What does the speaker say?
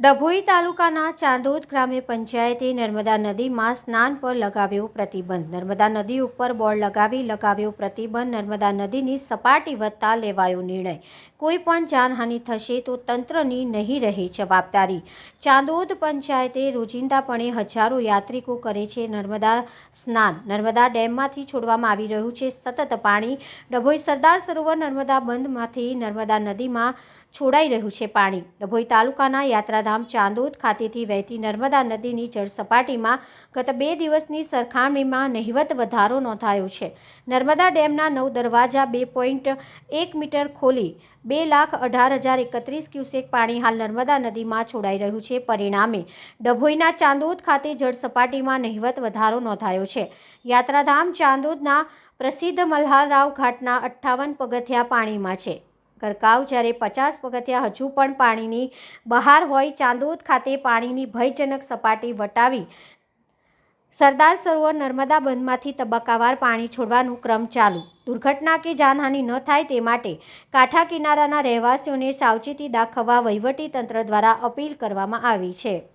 ડભોઈ તાલુકાના ચાંદોદ ગ્રામ્ય પંચાયતે નર્મદા નદીમાં સ્નાન પર લગાવ્યો પ્રતિબંધ. નર્મદા નદી ઉપર બોર્ડ લગાવ્યો પ્રતિબંધ. નર્મદા નદીની સપાટી વધતા લેવાયો નિર્ણય. કોઈ પણ જાનહાનિ થશે તો તંત્રની નહીં રહે જવાબદારી. ચાંદોદ પંચાયતે રોજિંદાપણે હજારો યાત્રિકો કરે છે નર્મદા સ્નાન. નર્મદા ડેમમાંથી છોડવામાં આવી રહ્યું છે સતત પાણી. ડભોઈ સરદાર સરોવર નર્મદા બંધમાંથી નર્મદા નદીમાં છોડાઈ રહ્યું છે પાણી. ડભોઈ તાલુકાના યાત્રાધામ ચાંદોદ ખાતેથી વહેતી નર્મદા નદીની જળસપાટીમાં ગત 2 દિવસની સરખામણીમાં નહિવત વધારો નોંધાયો છે. નર્મદા ડેમના 9 દરવાજા 2.1 મીટર ખોલી 2,18,031 ક્યુસેક પાણી હાલ નર્મદા નદીમાં છોડાઈ રહ્યું છે. પરિણામે ડભોઈના ચાંદોદ ખાતે જળસપાટીમાં નહિવત વધારો નોંધાયો છે. યાત્રાધામ ચાંદોદના પ્રસિદ્ધ મલ્હારરાવ ઘાટના 58 પગથિયા પાણીમાં છે. ગરકાવ જ્યારે 50 પગથિયા હજુ પણ પાણીની બહાર હોય. ચાંદોદ ખાતે પાણીની ભયજનક સપાટી વટાવી સરદાર સરોવર નર્મદા બંધમાંથી તબક્કાવાર પાણી છોડવાનું ક્રમ ચાલુ. દુર્ઘટના કે જાનહાનિ ન થાય તે માટે કાંઠા કિનારાના રહેવાસીઓને સાવચેતી દાખવવા વહીવટી તંત્ર દ્વારા અપીલ કરવામાં આવી છે.